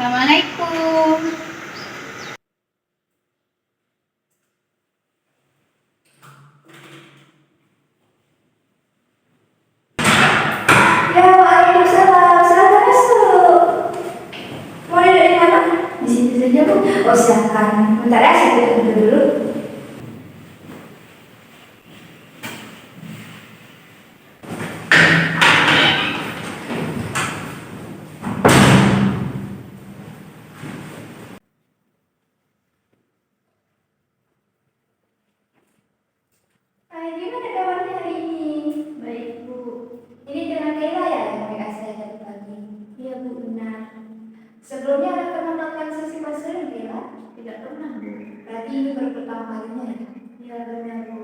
Assalamualaikum. Ya, waalaikumsalam. Silakan masuk. Mau duduk di mana? Di situ saja, Bu. Oh, silakan. Bentar ya, saya tutup dulu. Gimana kabarnya hari ini? Baik, Bu. Ini dengan Kayla ya yang WA saya tadi pagi? Iya, Bu, benar. Sebelumnya ada pernah melakukan sesi konseling, Kayla? Tidak pernah, Bu. Berarti ini baru pertama kalinya ya? Iya, benar, Bu.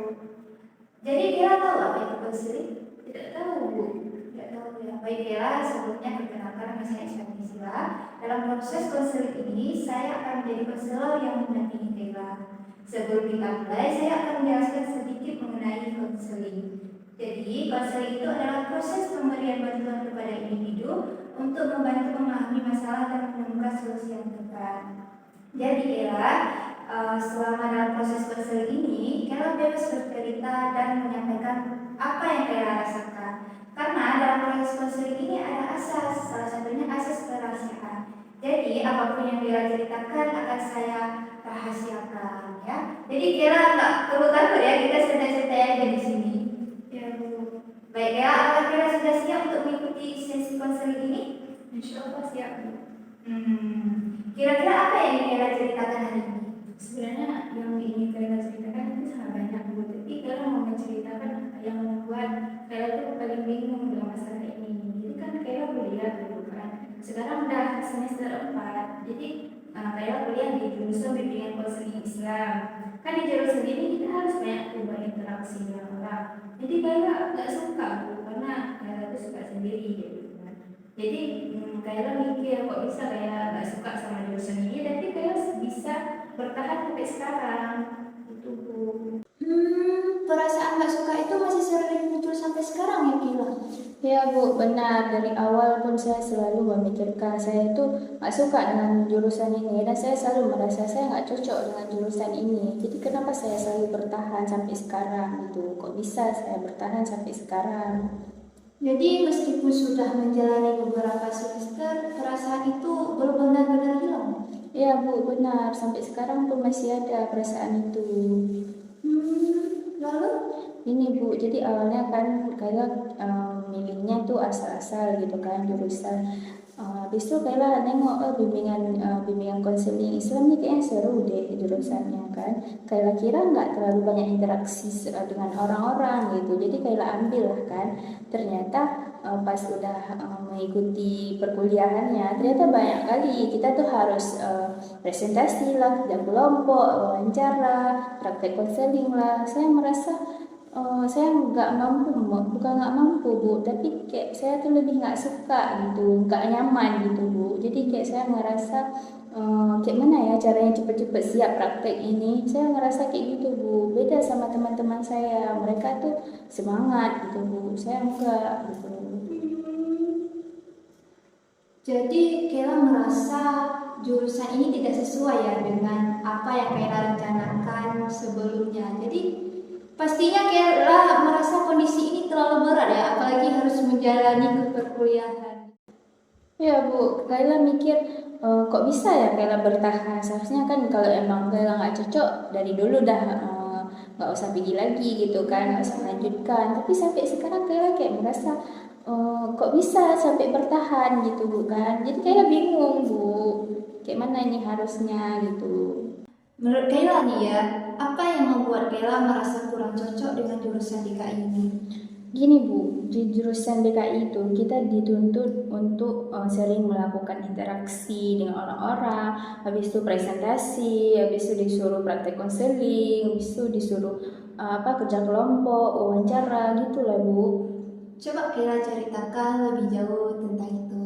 Jadi Kayla tahu apa itu konseling? Tidak tahu, Bu. Tidak tahu ya. Baik, Kayla, sebelumnya perkenalkan nama saya Ismail Sila. Dalam proses konseling ini, saya akan menjadi konselor yang mendampingi Kayla. Sebelum kita mulai, saya akan menjelaskan sedikit mengenai konseling. Jadi, konseling itu adalah proses pemberian bantuan kepada individu untuk membantu memahami masalah dan menemukan solusi yang tepat. Jadi, Kayla, selama dalam proses konseling ini, Kayla bebas bercerita dan menyampaikan apa yang Kayla rasakan. Karena dalam proses konseling ini ada asas, salah satunya asas kerahasiaan. Jadi, apapun yang Kayla ceritakan akan saya rahasiakan, ya. Jadi Kayla nggak perlu takut ya, kita santai-santai aja di sini. Ya, Bu. Baik, Kayla, apakah Kayla sudah siap untuk mengikuti sesi konseling ini? Insya Allah siap, Bu. Kira-kira apa yang ingin Kayla ceritakan hari ini? Sebenarnya yang ingin Kayla ceritakan itu sangat banyak, Bu. Tapi Kayla mau menceritakan apa yang membuat Kayla itu paling bingung dalam masalah ini. Jadi kan Kayla kuliah dulu kan. Sekarang udah semester 4. Jadi Kayla kuliah di jurusan bimbingan konseling Islam. Kan di jurusan ini kita harus banyak berinteraksi dengan orang. Jadi Kayla nggak suka, Bu, karena Kayla itu suka sendiri gitu kan. Jadi Kayla mikir kok bisa Kayla nggak suka sama jurusan ini, tapi Kayla bisa bertahan sampai sekarang. Itu, Bu. Perasaan nggak suka itu masih sering muncul sampai sekarang ya, Kayla? Ya, Bu, benar. Dari awal pun saya selalu memikirkan saya itu nggak suka dengan jurusan ini dan saya selalu merasa saya nggak cocok dengan jurusan ini. Jadi kenapa saya selalu bertahan sampai sekarang gitu? Kok bisa saya bertahan sampai sekarang? Jadi meskipun sudah menjalani beberapa semester, perasaan itu belum benar-benar hilang. Ya, Bu, benar. Sampai sekarang pun masih ada perasaan itu. Lalu? Ini, Bu, jadi awalnya kan Kayla milihnya tuh asal-asal gitu kan jurusan. Habis itu Kayla nengok bimbingan konseling Islam nih kayaknya seru deh jurusannya kan. Kayla kira nggak terlalu banyak interaksi dengan orang-orang gitu. Jadi Kayla ambil lah kan. Ternyata pas udah mengikuti perkuliahannya, ternyata banyak kali kita tuh harus presentasi lah, kerja kelompok, wawancara, praktek konseling lah. Saya merasa saya nggak mampu, bukan nggak mampu, Bu, tapi kayak saya tuh lebih nggak suka gitu, nggak nyaman gitu, Bu. Jadi kayak saya ngerasa kayak mana ya caranya cepet-cepet siap praktek ini. Saya ngerasa kayak gitu, Bu. Beda sama teman-teman saya, mereka tuh semangat gitu, Bu. Saya enggak gitu. Jadi Kayla merasa jurusan ini tidak sesuai ya dengan apa yang Kayla rencanakan sebelumnya. Jadi pastinya Kayla merasa kondisi ini terlalu berat ya, apalagi harus menjalani perkuliahan. Ya, Bu, Kayla mikir kok bisa ya Kayla bertahan. Seharusnya kan kalau emang Kayla nggak cocok dari dulu dah nggak usah pergi lagi gitu kan, nggak usah lanjutkan. Tapi sampai sekarang Kayla kayak merasa kok bisa sampai bertahan gitu, Bu kan. Jadi Kayla bingung, Bu, kayak mana ini harusnya gitu. Menurut Kayla nih ya, apa yang membuat Kayla merasa kurang cocok dengan jurusan DKI ini? Gini, Bu, di jurusan DKI itu kita dituntut untuk sering melakukan interaksi dengan orang-orang, habis itu presentasi, habis itu disuruh praktek konseling, habis itu disuruh kerja kelompok, wawancara gitu lah, Bu. Coba Kayla ceritakan lebih jauh tentang itu.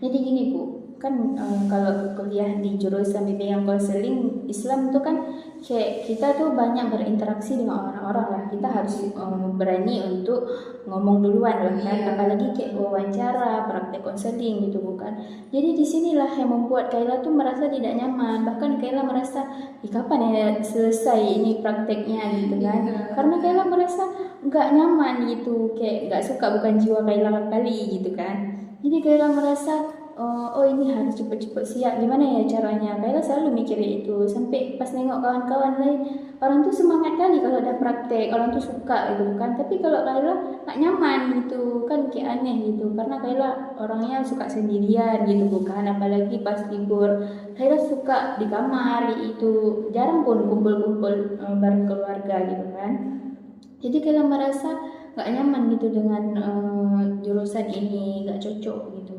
Jadi gini, Bu, kan kalau kuliah di jurusan bimbingan konseling Islam itu kan kayak kita tuh banyak berinteraksi dengan orang-orang lah. Kita harus berani untuk ngomong duluan lah kan, apalagi kayak wawancara, praktek konseling gitu bukan. Jadi disinilah yang membuat Kayla tuh merasa tidak nyaman. Bahkan Kayla merasa, kapan ya selesai ini prakteknya gitu kan. Karena Kayla merasa nggak nyaman gitu, kayak nggak suka, bukan jiwa Kayla kali gitu kan. Jadi Kayla merasa oh ini harus cepet-cepet siap, gimana ya caranya. Kayla selalu mikir itu, sampai pas nengok kawan-kawan lain, orang tuh semangat kali kalau ada praktek, orang tuh suka gitu kan. Tapi kalau Kayla nggak nyaman gitu kan, kayak aneh gitu, karena Kayla orangnya suka sendirian gitu bukan, apalagi pas libur Kayla suka di kamar itu, jarang pun kumpul-kumpul bareng keluarga gitu kan. Jadi Kayla merasa nggak nyaman gitu dengan jurusan ini, nggak cocok gitu.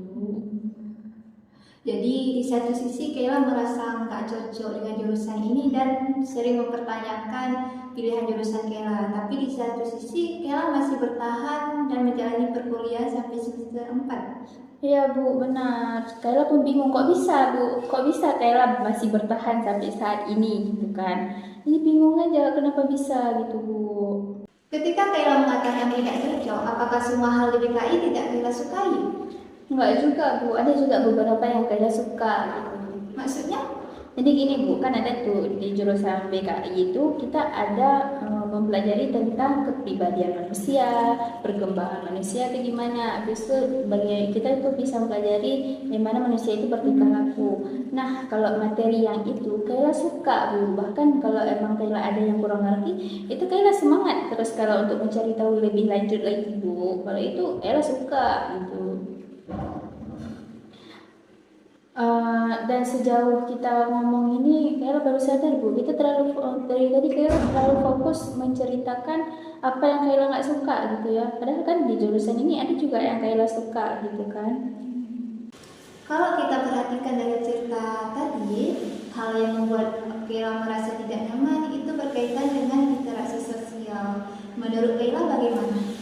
Jadi di satu sisi Kayla merasa nggak cocok dengan jurusan ini dan sering mempertanyakan pilihan jurusan Kayla. Tapi di satu sisi Kayla masih bertahan dan menjalani perkuliahan sampai semester 4. Iya Bu, benar. Kayla pun bingung, kok bisa Bu? Kok bisa Kayla masih bertahan sampai saat ini gitu kan? Ini bingung aja kenapa bisa gitu Bu. Ketika Kayla mengatakan tidak cocok, apakah semua hal di BKI tidak Kayla sukai? Enggak juga Bu, ada juga beberapa yang Kayla suka gitu. Maksudnya? Jadi gini Bu, kan ada tuh di jurusan BKI itu kita ada mempelajari tentang kepribadian manusia, perkembangan manusia itu gimana. Habis itu bagi kita itu bisa mempelajari bagaimana manusia itu bertingkah laku. Nah, kalau materi yang itu Kayla suka Bu. Bahkan kalau emang Kayla ada yang kurang ngerti, itu Kayla semangat terus kalau untuk mencari tahu lebih lanjut lagi Bu. Kalau itu Kayla suka gitu. Dan sejauh kita ngomong ini, Kayla baru sadar Bu, kita dari tadi Kayla terlalu fokus menceritakan apa yang Kayla nggak suka gitu ya. Padahal kan di jurusan ini ada juga yang Kayla suka gitu kan. Kalau kita perhatikan dari cerita tadi, hal yang membuat Kayla merasa tidak nyaman itu berkaitan dengan interaksi sosial. Menurut Kayla bagaimana?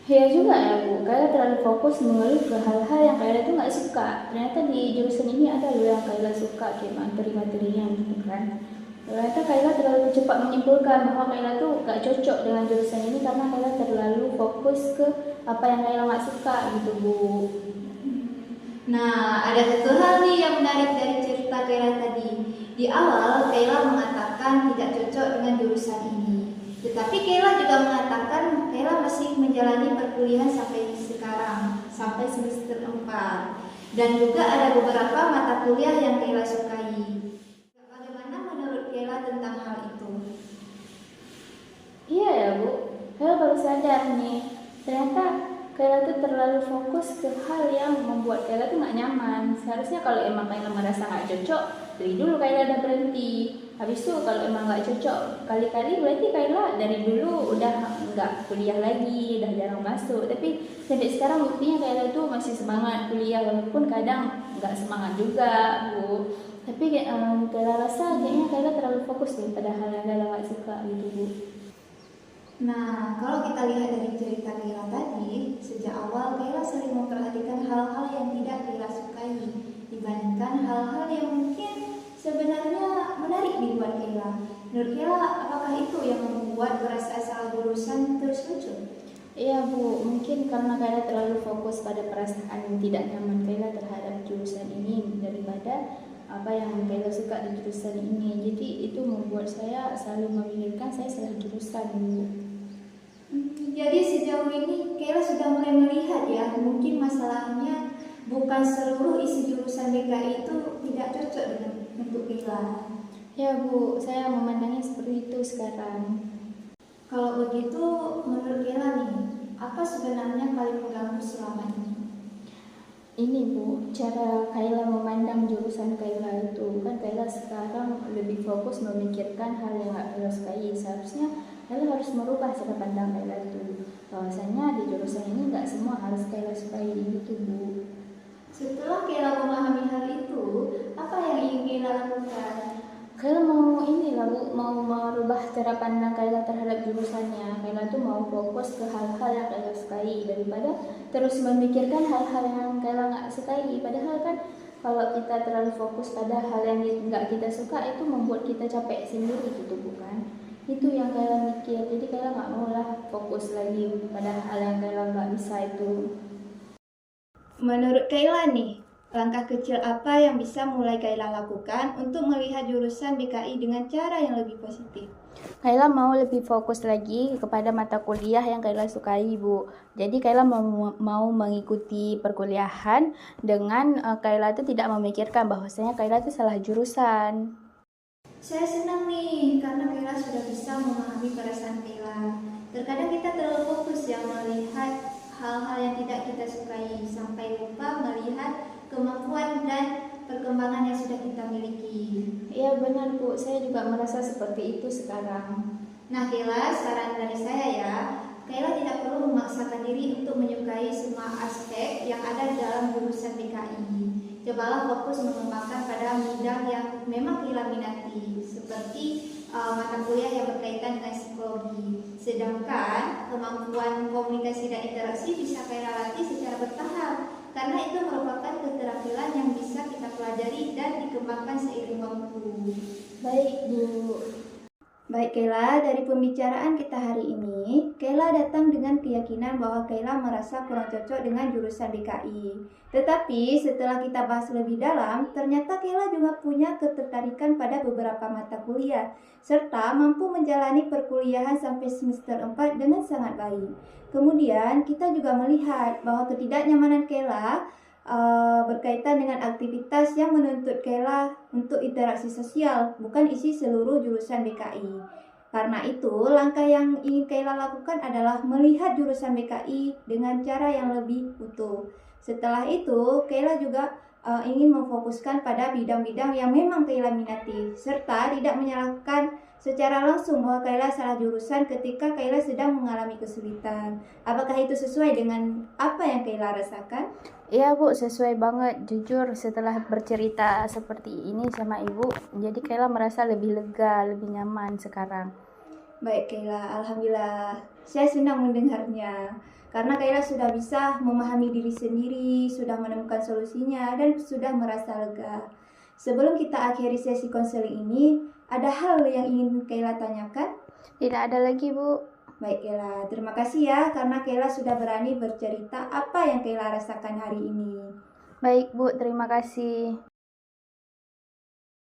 Ya juga ya Bu, Kayla terlalu fokus mengeluh ke hal-hal yang Kayla itu nggak suka. Ternyata di jurusan ini ada loh yang Kayla suka, kayak materi-materinya gitu kan. Ternyata Kayla terlalu cepat menyimpulkan bahwa Kayla tuh nggak cocok dengan jurusan ini karena Kayla terlalu fokus ke apa yang Kayla nggak suka gitu Bu. Nah, ada satu hal nih yang menarik dari cerita Kayla tadi. Di awal, Kayla mengatakan tidak cocok dengan jurusan ini. Tetapi Kayla juga mengatakan Kayla masih menjalani perkuliahan sampai sekarang, sampai semester 4. Dan juga ada beberapa mata kuliah yang Kayla sukai. Bagaimana menurut Kayla tentang hal itu? Iya ya Bu, Kayla baru sadar nih, ternyata Kayla tuh terlalu fokus ke hal yang membuat Kayla tuh gak nyaman. Seharusnya kalau emang Kayla merasa gak cocok, dari dulu Kayla udah berhenti. Habis itu kalau emang gak cocok, kali-kali berarti Kayla dari dulu udah gak kuliah lagi, udah jarang masuk. Tapi sampai sekarang buktinya Kayla tuh masih semangat kuliah, walaupun kadang gak semangat juga Bu. Tapi Kayla rasa kayaknya Kayla terlalu fokus deh pada hal yang Kayla gak suka gitu Bu. Nah, kalau kita lihat dari cerita Kayla tadi, sejak awal Kayla sering memperhatikan hal-hal yang tidak Kayla sukai dibandingkan hal-hal yang mungkin sebenarnya menarik dibuat Kayla. Menurut Kayla, apakah itu yang membuat merasa salah jurusan terus muncul? Iya Bu, mungkin karena Kayla terlalu fokus pada perasaan yang tidak nyaman Kayla terhadap jurusan ini daripada apa yang Kayla suka di jurusan ini. Jadi itu membuat saya selalu memikirkan saya salah jurusan Bu. Jadi sejauh ini Kayla sudah mulai melihat ya, mungkin masalahnya bukan seluruh isi jurusan BKI itu tidak cocok dengan untuk Kayla. Ya Bu, saya memandangnya seperti itu sekarang. Kalau begitu, menurut Kayla nih, apa sebenarnya paling mengganggu selama ini? Ini Bu, cara Kayla memandang jurusan Kayla itu, kan Kayla sekarang lebih fokus memikirkan hal yang gak Kayla sukai. Seharusnya Kayla harus merubah cara pandang Kayla itu, bahwasanya di jurusan ini gak semua harus Kayla sukai gitu Bu. Setelah Kayla memahami hal itu, apa yang ingin Kayla lakukan? Kayla mau ini lah Bu, mau merubah cara pandang Kayla terhadap jurusannya. Kayla tuh mau fokus ke hal-hal yang Kayla sukai daripada terus memikirkan hal-hal yang Kayla nggak sukai. Padahal kan Kalau kita terlalu fokus pada hal yang nggak kita suka, itu membuat kita capek sendiri gitu, bukan? Itu yang Kayla mikir, jadi Kayla nggak mau lah fokus lagi pada hal yang Kayla nggak bisa itu. Menurut Kayla nih, langkah kecil apa yang bisa mulai Kayla lakukan untuk melihat jurusan BKI dengan cara yang lebih positif? Kayla mau lebih fokus lagi kepada mata kuliah yang Kayla sukai, Bu. Jadi Kayla mau mengikuti perkuliahan dengan Kayla itu tidak memikirkan bahwasanya Kayla itu salah jurusan. Saya senang nih karena Kayla sudah bisa memahami perasaan Kayla. Terkadang kita terlalu fokus yang melihat hal-hal yang tidak kita sukai sampai lupa melihat kemampuan dan perkembangan yang sudah kita miliki. Iya benar, Bu, saya juga merasa seperti itu sekarang. Nah Kayla, saran dari saya ya, Kayla tidak perlu memaksakan diri untuk menyukai semua aspek yang ada dalam jurusan BKI. Cobalah fokus mengembangkan pada bidang yang memang Kayla minati, seperti mata kuliah yang berkaitan dengan psikologi. Sedangkan kemampuan komunikasi dan interaksi bisa Kayla latih secara bertahap, karena itu merupakan keterampilan yang bisa kita pelajari dan dikembangkan seiring waktu. Baik, Bu. Baik Kayla, dari pembicaraan kita hari ini, Kayla datang dengan keyakinan bahwa Kayla merasa kurang cocok dengan jurusan BKI. Tetapi setelah kita bahas lebih dalam, ternyata Kayla juga punya ketertarikan pada beberapa mata kuliah, serta mampu menjalani perkuliahan sampai semester 4 dengan sangat baik. Kemudian kita juga melihat bahwa ketidaknyamanan Kayla berkaitan dengan aktivitas yang menuntut Kayla untuk interaksi sosial, bukan isi seluruh jurusan BKI. Karena itu, langkah yang ingin Kayla lakukan adalah melihat jurusan BKI dengan cara yang lebih utuh. Setelah itu, Kayla juga ingin memfokuskan pada bidang-bidang yang memang Kayla minati, serta tidak menyalahkan secara langsung bahwa Kayla salah jurusan ketika Kayla sedang mengalami kesulitan. Apakah itu sesuai dengan apa yang Kayla rasakan? Iya, Bu, sesuai banget. Jujur, setelah bercerita seperti ini sama Ibu, jadi Kayla merasa lebih lega, lebih nyaman sekarang. Baik Kayla, Alhamdulillah. Saya senang mendengarnya. Karena Kayla sudah bisa memahami diri sendiri, sudah menemukan solusinya, dan sudah merasa lega. Sebelum kita akhiri sesi konseling ini, ada hal yang ingin Kayla tanyakan? Tidak ada lagi, Bu. Baik Kayla, terima kasih ya karena Kayla sudah berani bercerita apa yang Kayla rasakan hari ini. Baik, Bu, terima kasih.